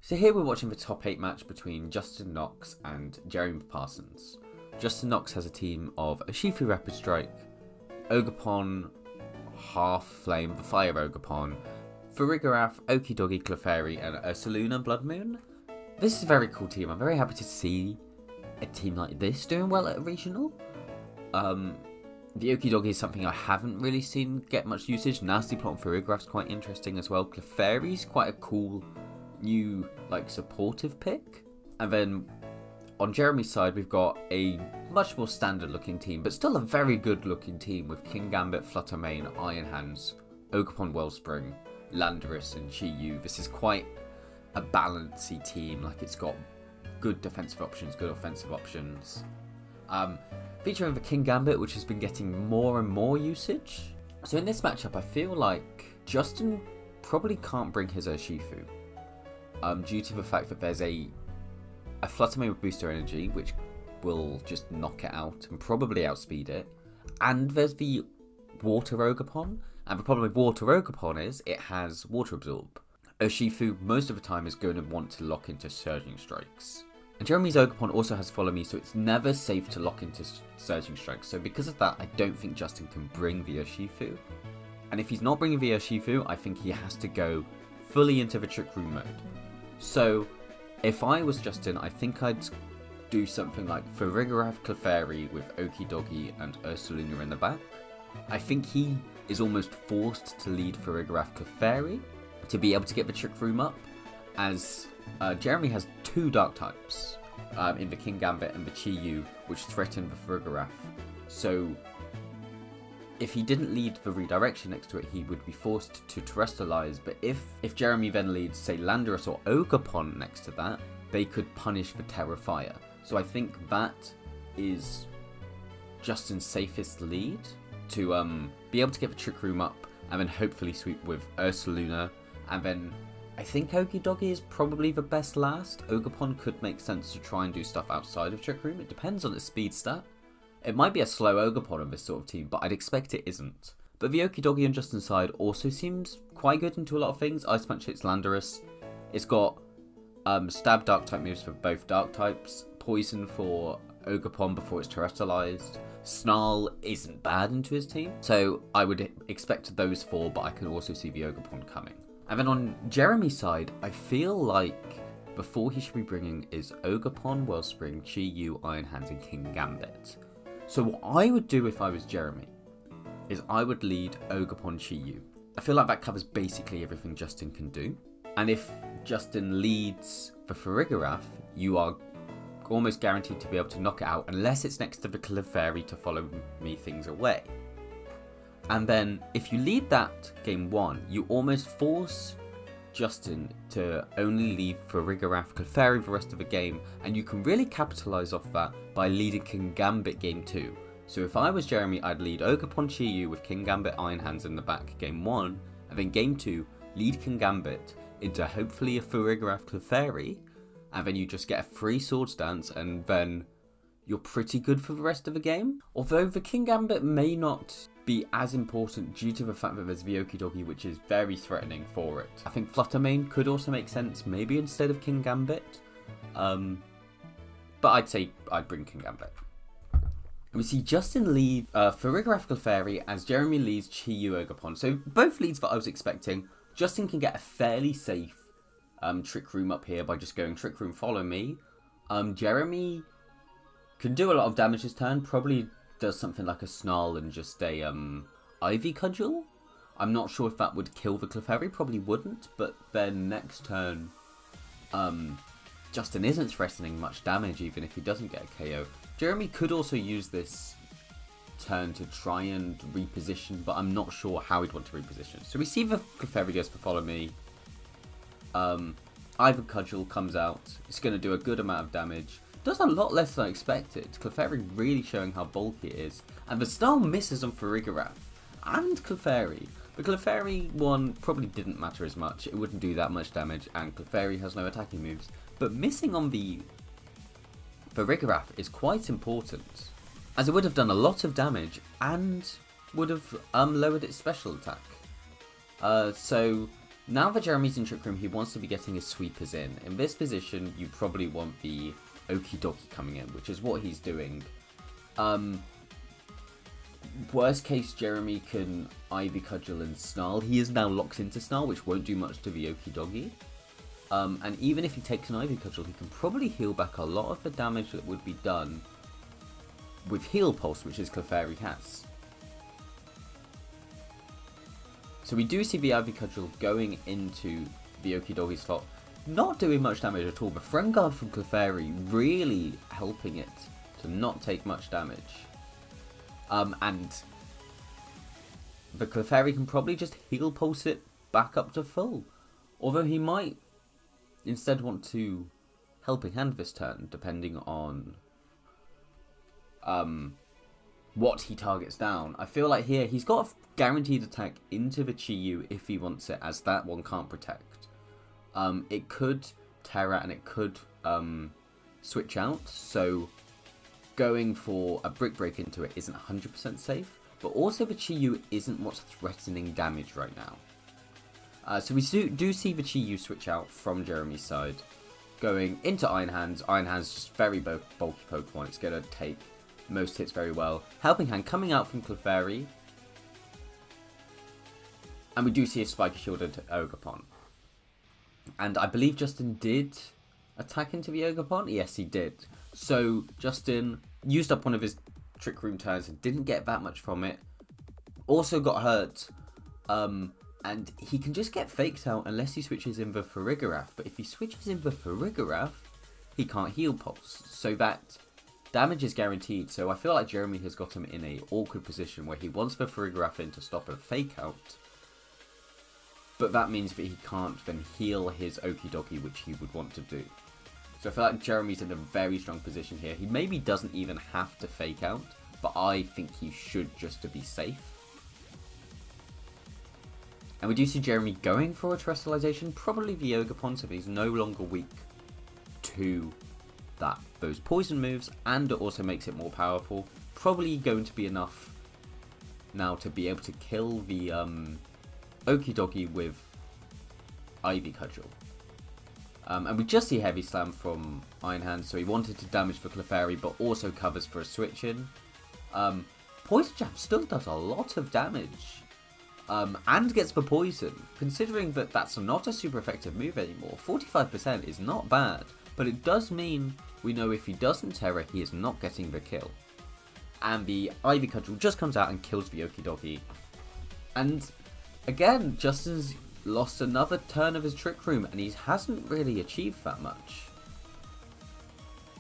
So here we're watching the top 8 match between Justin Knox and Jeremy Parson. Justin Knox has a team of Urshifu Rapid Strike, Ogrepon, Half Flame, the Fire Ogrepon, farigiraf, okidogi, clefairy, and ursaluna bloodmoon. This is a very cool team. I'm very happy to see a team like this doing well at a regional. The okidogi is something I haven't really seen get much usage. Nasty Plot and farigiraf's quite interesting as well. Clefairy's quite a cool new supportive pick. And then on Jeremy's side we've got a much more standard looking team, but still a very good looking team with Kingambut, Flutter main, Iron Hands, Ogerpon Wellspring, Landorus and Chien. This is quite a balancy team. It's got good defensive options, good offensive options. Featuring the Kingambut, which has been getting more and more usage. So in this matchup I feel like Justin probably can't bring his Urshifu. Due to the fact that there's a Flutter main with booster energy, which will just knock it out and probably outspeed it. And there's the water Ogrepon. And the problem with water Ogrepon is it has water absorb. Urshifu most of the time is going to want to lock into Surging Strikes. And Jeremy's Ogrepon also has Follow Me, so it's never safe to lock into Surging Strikes. So because of that, I don't think Justin can bring the Urshifu. And if he's not bringing the Urshifu, I think he has to go fully into the Trick Room mode. So if I was Justin, I think I'd do something like farigiraf, clefairy with okidogi and ursaluna in the back. I think he is almost forced to lead farigiraf, clefairy to be able to get the Trick Room up, as Jeremy has 2 dark types in the Kingambut and the Chien, which threaten the farigiraf. So if he didn't lead the redirection next to it, he would be forced to terrestrialize. But if Jeremy then leads, say, Landorus or Ogerpon next to that, they could punish the Terra Fire. So I think that is Justin's safest lead to be able to get the Trick Room up and then hopefully sweep with ursaluna. And then I think okidogi is probably the best last. Ogerpon could make sense to try and do stuff outside of Trick Room. It depends on its speed stat. It might be a slow Ogrepon in this sort of team, but I'd expect it isn't. But the okidogi on Justin's side also seems quite good into a lot of things. Ice Punch hits Landorus. It's got stab dark type moves for both dark types. Poison for Ogerpon before it's terrestrialized. Snarl isn't bad into his team. So I would expect those 4, but I can also see the Ogerpon coming. And then on Jeremy's side, I feel like before he should be bringing is Ogerpon, Wellspring, Chien, Iron Hands and Kingambut. So what I would do if I was Jeremy is I would lead Ogerpon, Chien. I feel like that covers basically everything Justin can do. And if Justin leads the farigiraf, you are almost guaranteed to be able to knock it out unless it's next to the clefairy to follow me things away. And then if you lead that game 1, you almost force Justin to only leave farigiraf, clefairy the rest of the game, and you can really capitalise off that by leading Kingambut game 2. So if I was Jeremy, I'd lead Ogerpon, Chien with Kingambut, Iron Hands in the back game 1, and then game 2, lead Kingambut into hopefully a farigiraf, clefairy, and then you just get a free Swords Dance, and then you're pretty good for the rest of the game. Although the Kingambut may not be as important due to the fact that there's the okidogi, which is very threatening for it. I think Flutter main could also make sense, maybe instead of Kingambut. But I'd say I'd bring Kingambut. And we see Justin lead farigiraf, clefairy as Jeremy leads Chien, Ogerpon. So both leads that I was expecting. Justin can get a fairly safe Trick Room up here by just going Trick Room, follow me. Jeremy can do a lot of damage this turn, probably does something like a Snarl and just a Ivy Cudgel. I'm not sure if that would kill the clefairy, probably wouldn't, but then next turn Justin isn't threatening much damage even if he doesn't get a KO. Jeremy could also use this turn to try and reposition, but I'm not sure how he'd want to reposition. So we see the clefairy goes for follow me. Ivy Cudgel comes out, it's going to do a good amount of damage. Does a lot less than I expected. Clefairy really showing how bulky it is. And the Snarl misses on farigiraf and Clefairy. The Clefairy one probably didn't matter as much. It wouldn't do that much damage, and Clefairy has no attacking moves. But missing on the farigiraf is quite important, as it would have done a lot of damage and would have lowered its special attack. So Now that Jeremy's in Trick Room, he wants to be getting his sweepers in. In this position, you probably want the okidogi coming in, which is what he's doing. Worst case, Jeremy can Ivy Cudgel and Snarl. He is now locked into Snarl, which won't do much to the okidogi. And even if he takes an Ivy Cudgel, he can probably heal back a lot of the damage that would be done with Heal Pulse, which is Clefairy has. So we do see the Ivy Cudgel going into the okidogi slot, not doing much damage at all, but Friend Guard from Clefairy really helping it to not take much damage. And the Clefairy can probably just Heal Pulse it back up to full. Although he might instead want to Helping Hand this turn, depending on what he targets down. I feel like here he's got a guaranteed attack into the Chi-Yu if he wants it, as that one can't protect. It could Terra and it could switch out, so going for a Brick Break into it isn't 100% safe, but also the Chi-Yu isn't what's threatening damage right now. So we do see the Chi-Yu switch out from Jeremy's side, going into Iron Hands. Iron Hands is just very bulky Pokemon, it's going to take most hits very well. Helping Hand coming out from Clefairy, and we do see a Spiky Shielded Ogrepon. And I believe Justin did attack into the Ogrepon. Yes, he did. So Justin used up one of his Trick Room turns and didn't get that much from it. Also got hurt. And he can just get faked out unless he switches in the farigiraf. But if he switches in the farigiraf, he can't Heal Pulse. So that damage is guaranteed. So I feel like Jeremy has got him in a awkward position where he wants the farigiraf in to stop a fake out. But that means that he can't then heal his okidogi, which he would want to do. So I feel like Jeremy's in a very strong position here. He maybe doesn't even have to fake out, but I think he should just to be safe. And we do see Jeremy going for a Terrestrialization, probably the Ogrepon, so he's no longer weak to those poison moves, and it also makes it more powerful. Probably going to be enough now to be able to kill the okidogi with Ivy Cudgel. And we just see Heavy Slam from Iron Hand, so he wanted to damage the Clefairy, but also covers for a switch in. Poison Jab still does a lot of damage, and gets the poison. Considering that that's not a super effective move anymore, 45% is not bad, but it does mean we know if he doesn't Terra, he is not getting the kill. And the Ivy Cudgel just comes out and kills the okidogi. And again, Justin's lost another turn of his Trick Room, and he hasn't really achieved that much.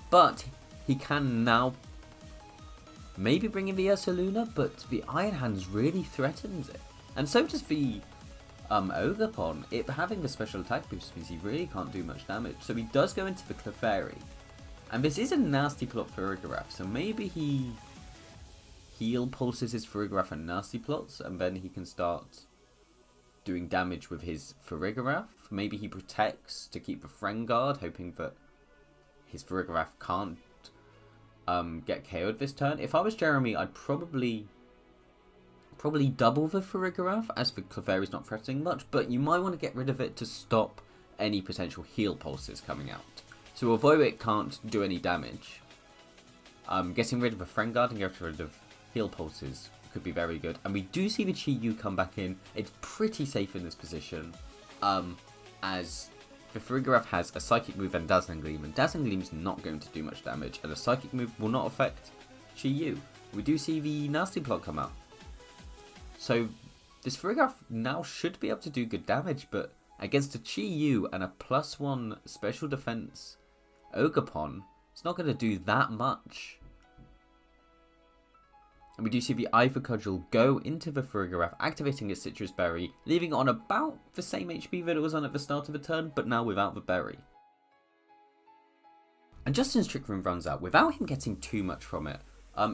But he can now maybe bring in the ursaluna, but the Iron Hands really threatens it. And so does the Ogrepon. It having the special attack boost means he really can't do much damage. So he does go into the Clefairy. And this is a nasty plot for farigiraf, so maybe he Heal Pulses his farigiraf and nasty plots, and then he can start doing damage with his farigiraf. Maybe he protects to keep the Friend Guard, hoping that his farigiraf can't get KO'd this turn. If I was Jeremy, I'd probably double the farigiraf, as the Clefairy's not threatening much, but you might want to get rid of it to stop any potential Heal Pulses coming out. So although it can't do any damage, getting rid of the Friend Guard and getting rid of Heal Pulses could be very good. And we do see the Chi-Yu come back in. It's pretty safe in this position, as the farigiraf has a Psychic move and Dazzling Gleam, and Dazzling Gleam is not going to do much damage, and a Psychic move will not affect Chi-Yu. We do see the Nasty Plot come out. So this farigiraf now should be able to do good damage, but against a Chi-Yu and a +1 special defense Ogerpon, it's not going to do that much. And we do see the Ivy Cudgel go into the farigiraf, activating its Citrus Berry, leaving it on about the same HP that it was on at the start of the turn, but now without the berry. And Justin's Trick Room runs out without him getting too much from it.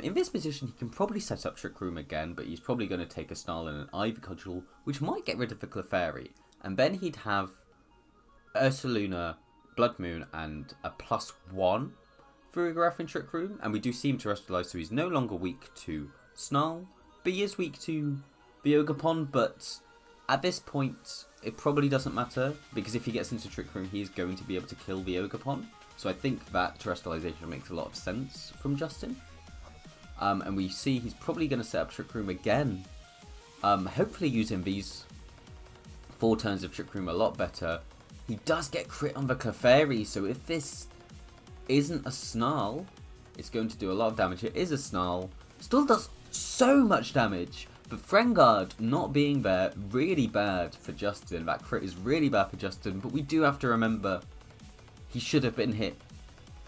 In this position, he can probably set up Trick Room again, but he's probably going to take a Snarl and an Ivy Cudgel, which might get rid of the Clefairy. And then he'd have Ursaluna, Bloodmoon, and a +1 farigiraf in Trick Room. And we do see him Terrestrialize, so he's no longer weak to Snarl, but he is weak to the Ogrepon. But at this point, it probably doesn't matter, because if he gets into Trick Room, he's going to be able to kill the Ogerpon. So I think that terrestrialization makes a lot of sense from Justin. And we see he's probably going to set up Trick Room again. Hopefully using these 4 turns of Trick Room a lot better. He does get crit on the Clefairy, so if this isn't a Snarl, it's going to do a lot of damage. It is a Snarl. Still does so much damage. But Frengard not being there, really bad for Justin. That crit is really bad for Justin. But we do have to remember, he should have been hit.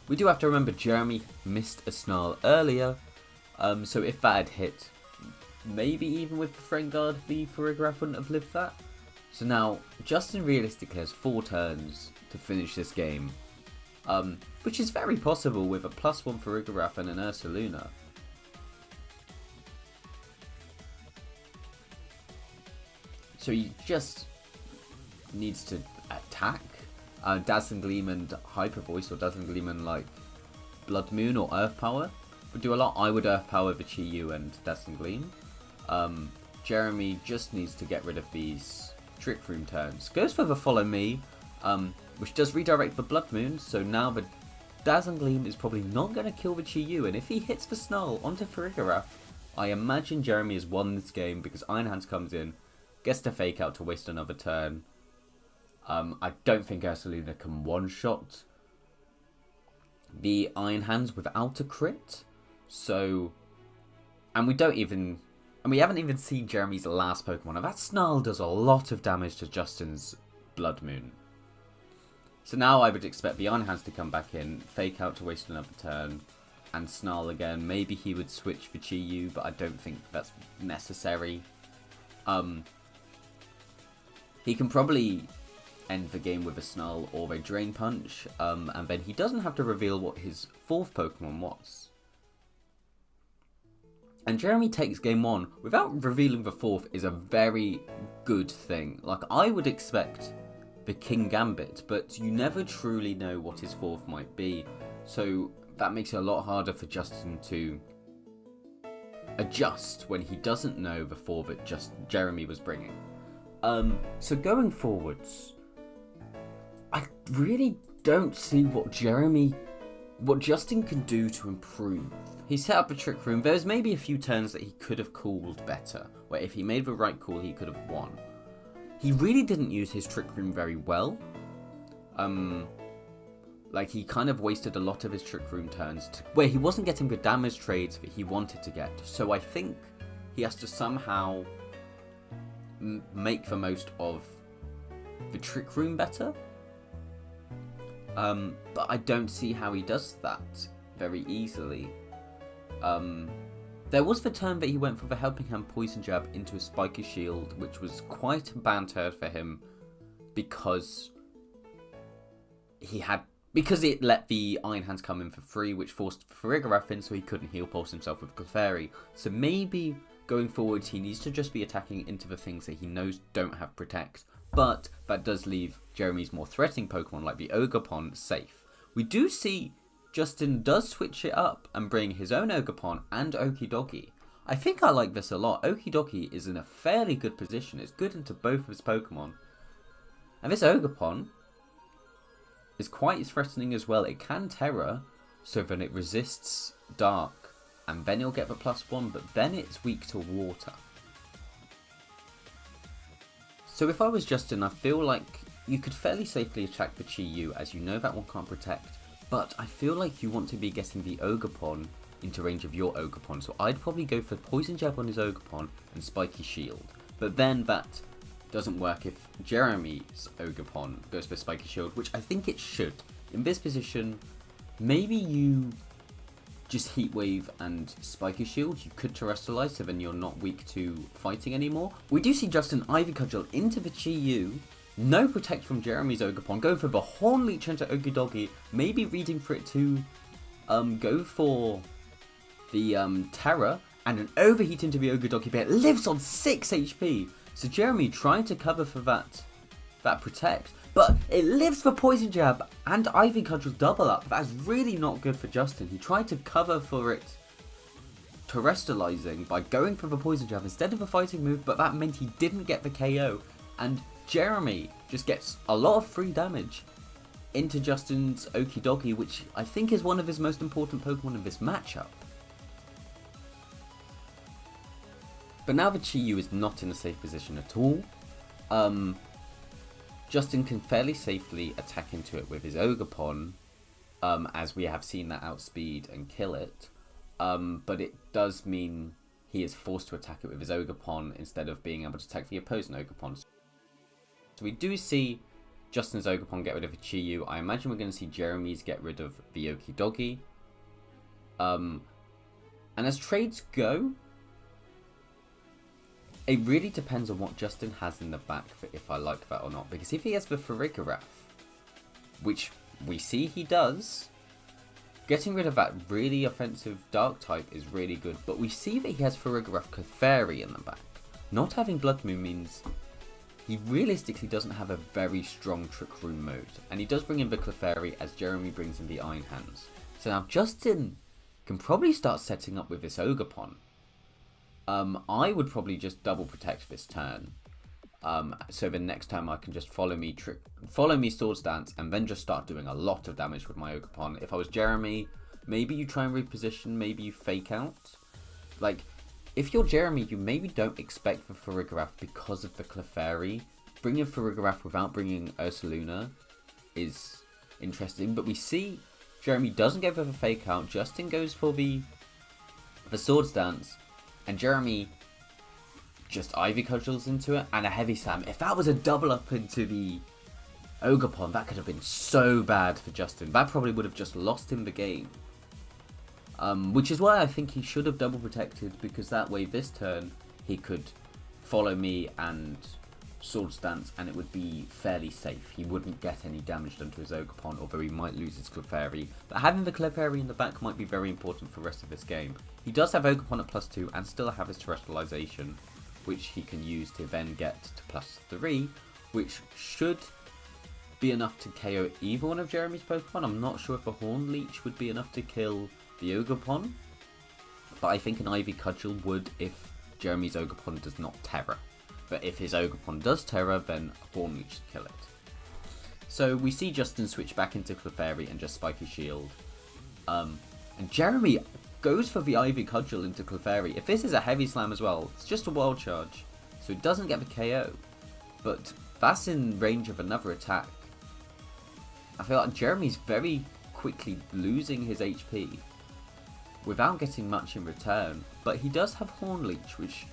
We do have to remember Jeremy missed a Snarl earlier. So if that had hit, maybe even with the Frengard, the farigiraf wouldn't have lived that. So now, Justin realistically has 4 turns to finish this game. Which is very possible with a +1 farigiraf and an ursaluna. So he just needs to attack. Dazzling Gleam and Hyper Voice, or Dazzling Gleam and like Bloodmoon or Earth Power would do a lot. I would Earth Power the Chien and Dazzling Gleam. Jeremy just needs to get rid of these Trick Room turns. Goes for the Follow Me, which does redirect the Bloodmoon. So now the Dazzling Gleam is probably not going to kill the Chien. And if he hits the Snarl onto farigiraf, I imagine Jeremy has won this game, because Iron Hands comes in, gets to Fake Out to waste another turn. I don't think Ursaluna can one-shot the Iron Hands without a crit. So, and we haven't even seen Jeremy's last Pokemon. And that Snarl does a lot of damage to Justin's Bloodmoon. So now I would expect the Iron Hands to come back in, Fake Out to waste another turn, and Snarl again. Maybe he would switch for Chi-Yu, but I don't think that's necessary. He can probably end the game with a Snarl or a Drain Punch, and then he doesn't have to reveal what his 4th Pokemon was. And Jeremy takes game 1 without revealing the 4th is a very good thing. Like, I would expect the Kingambut, but you never truly know what his 4th might be. So that makes it a lot harder for Justin to adjust when he doesn't know the 4 that Jeremy was bringing. So going forwards, I really don't see what Justin can do to improve. He set up a Trick Room. There's maybe a few turns that he could have called better, where if he made the right call, he could have won. He really didn't use his Trick Room very well. Like, he kind of wasted a lot of his Trick Room turns where he wasn't getting the damage trades that he wanted to get. So I think he has to somehow make the most of the Trick Room better. But I don't see how he does that very easily. There was the turn that he went for the Helping Hand Poison Jab into a Spiky Shield, which was quite a bad turn for him because it let the Iron Hands come in for free, which forced farigiraf in, so he couldn't heal pulse himself with Clefairy. So maybe going forward, he needs to just be attacking into the things that he knows don't have Protect. But that does leave Jeremy's more threatening Pokemon, like the Ogerpon, safe. We do see Justin does switch it up and bring his own Ogerpon and Okidogi. I think I like this a lot. Okidogi is in a fairly good position. It's good into both of his Pokemon. And this Ogerpon is quite threatening as well. It can Terror, so then it resists Dark, and then it'll get the +1, but then it's weak to Water. So if I was Justin, I feel like you could fairly safely attack the Chi-Yu, as you know that one can't Protect, but I feel like you want to be getting the Ogerpon into range of your Ogerpon, so I'd probably go for Poison Jab on his Ogerpon and Spiky Shield. But then that doesn't work if Jeremy's Ogerpon goes for Spiky Shield, which I think it should. In this position, maybe you just Heat Wave and Spiky Shield. You could Terrestrialize, so then you're not weak to fighting anymore. We do see Justin Ivy Cudgel into the Chi-Yu. No Protect from Jeremy's Ogerpon. Going for the Horn Leech into Okidogi. Maybe reading for it to go for the Terror. And an Overheat into the Okidogi, but it lives on 6 HP. So Jeremy trying to cover for that Protect. But it lives for Poison Jab and Ivy Cudgel double up. That's really not good for Justin. He tried to cover for it Terrestrializing by going for the Poison Jab instead of a fighting move, but that meant he didn't get the KO. And Jeremy just gets a lot of free damage into Justin's Okidogi, which I think is one of his most important Pokemon in this matchup. But now the Chien is not in a safe position at all. Justin can fairly safely attack into it with his Ogrepon, as we have seen that outspeed and kill it. But it does mean he is forced to attack it with his Ogrepon instead of being able to attack the opposing Ogrepon. So we do see Justin's Ogrepon get rid of a Chien. I imagine we're going to see Jeremy's get rid of the Okidogi. And as trades go, it really depends on what Justin has in the back for if I like that or not. Because if he has the farigiraf, which we see he does, getting rid of that really offensive dark type is really good. But we see that he has farigiraf clefairy in the back. Not having bloodmoon means he realistically doesn't have a very strong Trick Room mode. And he does bring in the clefairy as Jeremy brings in the Iron Hands. So now Justin can probably start setting up with this Ogrepon. I would probably just double protect this turn. So the next time I can just follow me Swords Dance and then just start doing a lot of damage with my Ogrepon. If I was Jeremy, maybe you try and reposition, maybe you fake out. Like, if you're Jeremy, you maybe don't expect the farigiraf because of the clefairy. Bringing farigiraf without bringing ursaluna is interesting, but we see Jeremy doesn't go for the fake out. Justin goes for the Swords Dance, and Jeremy just Ivy Cudgels into it, and a Heavy Slam. If that was a double up into the Ogrepon, that could have been so bad for Justin. That probably would have just lost him the game. Which is why I think he should have double protected, because that way this turn he could follow me and Swords Dance and it would be fairly safe. He wouldn't get any damage done to his Ogrepon, although he might lose his Clefairy. But having the Clefairy in the back might be very important for the rest of this game. He does have Ogrepon at +2 and still have his Terrestrialization, which he can use to then get to +3, which should be enough to KO either one of Jeremy's Pokemon. I'm not sure if a Horn Leech would be enough to kill the Ogrepon, but I think an Ivy Cudgel would if Jeremy's Ogrepon does not Terra. But if his Ogrepon does Terra, then a Horn Leech should kill it. So we see Justin switch back into Clefairy and just Spiky Shield. And Jeremy goes for the Ivy Cudgel into Clefairy. If this is a Heavy Slam as well, it's just a Wild Charge, so it doesn't get the KO. But that's in range of another attack. I feel like Jeremy's very quickly losing his HP without getting much in return. But he does have Horn Leech, which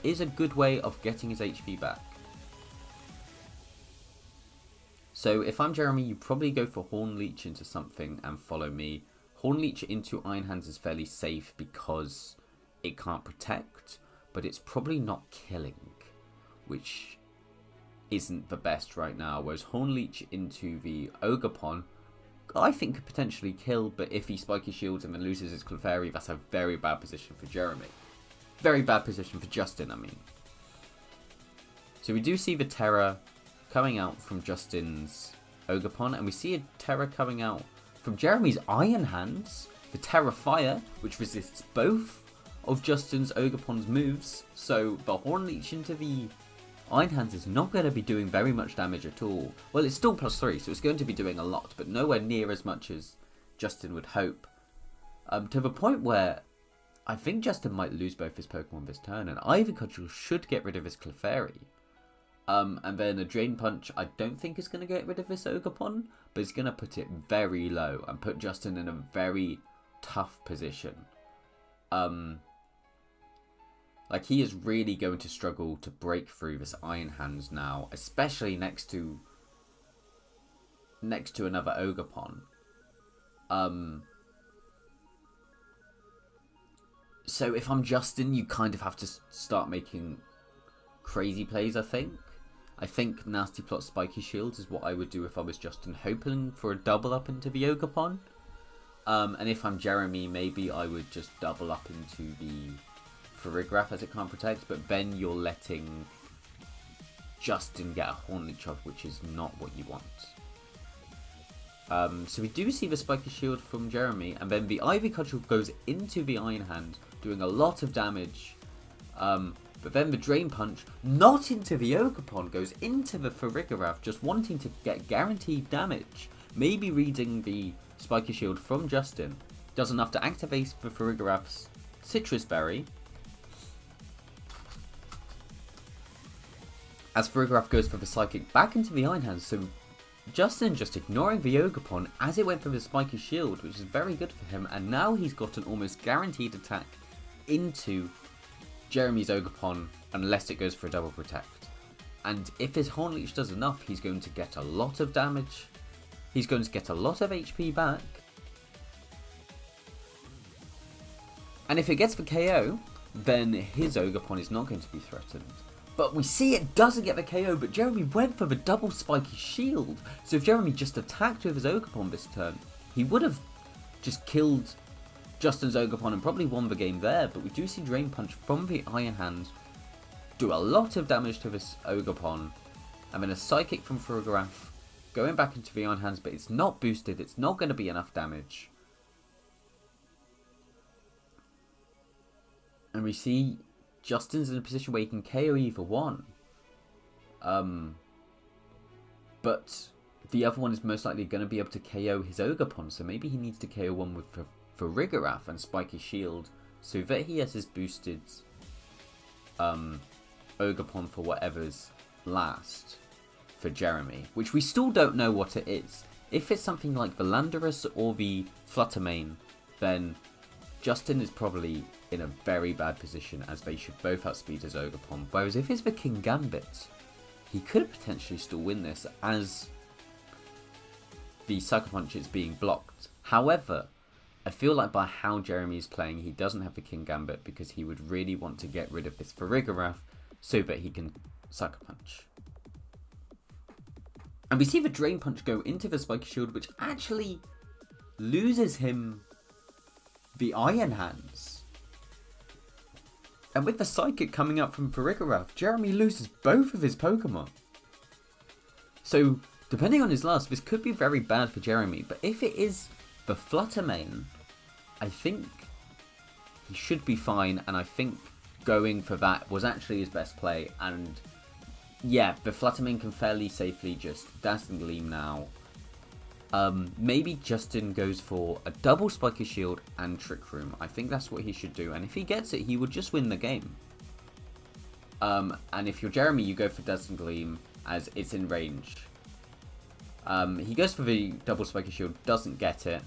is a good way of getting his HP back. So if I'm Jeremy, you probably go for Horn Leech into something and follow me. Horn Leech into Iron Hands is fairly safe because it can't protect, but it's probably not killing, which isn't the best right now. Whereas Horn Leech into the Ogrepon, I think could potentially kill, but if he Spiky Shields and then loses his Clefairy, that's a very bad position for Jeremy. Very bad position for Justin, I mean. So we do see the Terra coming out from Justin's Ogrepon, and we see a Terra coming out from Jeremy's Iron Hands, the Terra Fire, which resists both of Justin's Ogrepon's moves. So the Horn Leech into the Iron Hands is not going to be doing very much damage at all. Well, it's still +3, so it's going to be doing a lot, but nowhere near as much as Justin would hope. To the point where I think Justin might lose both his Pokemon this turn, and Ivy Cudgel should get rid of his Clefairy. And then a Drain Punch I don't think is going to get rid of this Ogrepon, but it's going to put it very low and put Justin in a very tough position. Like, he is really going to struggle to break through this Iron Hands now, especially next to another Ogrepon. So if I'm Justin, you kind of have to start making crazy plays, I think. I think Nasty Plot Spiky Shields is what I would do if I was Justin, hoping for a double up into the Ogrepon. And if I'm Jeremy, maybe I would just double up into the farigiraf as it can't protect, but then you're letting Justin get a Horn Leech off, which is not what you want. So we do see the Spiky Shield from Jeremy, and then the Ivy Cudgel goes into the Iron Hand, doing a lot of damage But then the Drain Punch, not into the Ogerpon, goes into the farigiraf, just wanting to get guaranteed damage. Maybe reading the Spiky Shield from Justin. Does enough to activate the farigiraf's Citrus Berry. As farigiraf goes for the Psychic back into the Iron Hands, so Justin just ignoring the Ogerpon as it went for the Spiky Shield, which is very good for him, and now he's got an almost guaranteed attack into Jeremy's Ogerpon unless it goes for a double protect. And if his Horn Leech does enough, he's going to get a lot of damage. He's going to get a lot of HP back. And if it gets the KO, then his Ogerpon is not going to be threatened. But we see it doesn't get the KO, but Jeremy went for the double Spiky Shield. So if Jeremy just attacked with his Ogerpon this turn, he would have just killed Justin's Ogerpon and probably won the game there. But we do see Drain Punch from the Iron Hands do a lot of damage to this Ogerpon. And then a Psychic from farigiraf going back into the Iron Hands, but it's not boosted. It's not going to be enough damage. And we see Justin's in a position where he can KO either one. But the other one is most likely going to be able to KO his Ogerpon. So maybe he needs to KO one with farigiraf and Spiky Shield, so that he has his boosted Ogerpon for whatever's last for Jeremy. Which we still don't know what it is. If it's something like the Landorus or the Flutter main, then Justin is probably in a very bad position, as they should both outspeed his Ogerpon. Whereas if it's the Kingambut, he could potentially still win this as the Sucker Punch is being blocked. However, I feel like by how Jeremy is playing, he doesn't have the Kingambut because he would really want to get rid of this farigiraf so that he can Sucker Punch. And we see the Drain Punch go into the Spiky Shield, which actually loses him the Iron Hands. And with the Psychic coming up from farigiraf, Jeremy loses both of his Pokemon. So, depending on his last, this could be very bad for Jeremy. But if it is the Flutter main, I think he should be fine. And I think going for that was actually his best play. And yeah, the Flutter main can fairly safely just Dazzling Gleam now. Maybe Justin goes for a double Spiky Shield and Trick Room. I think that's what he should do. And if he gets it, he would just win the game. And if you're Jeremy, you go for Dazzling Gleam as it's in range. He goes for the double Spiky Shield, doesn't get it.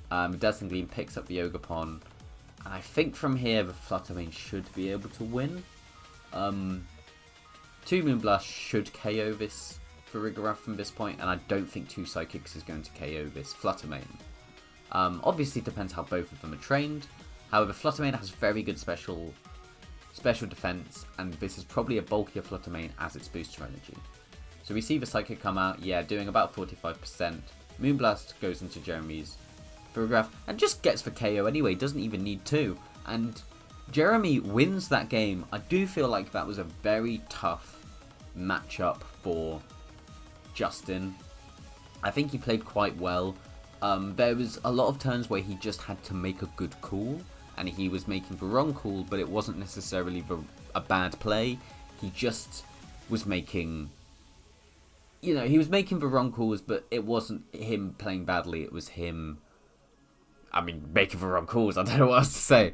Dazzling Gleam picks up the Ogerpon. And I think from here, the Flutter main should be able to win. 2 Moonblast should KO this farigiraf from this point, and I don't think 2 Psychics is going to KO this Flutter main. Obviously, it depends how both of them are trained. However, Flutter main has very good special defense, and this is probably a bulkier Flutter main as its booster energy. So we see the Psychic come out, yeah, doing about 45%. Moonblast goes into Jeremy's farigiraf and just gets the KO anyway, doesn't even need 2. And Jeremy wins that game. I do feel like that was a very tough matchup for Justin. I think he played quite well. There was a lot of turns where he just had to make a good call, and he was making the wrong call, but it wasn't necessarily a bad play. He just was making, he was making the wrong calls, but it wasn't him playing badly. It was him, making the wrong calls. I don't know what else to say.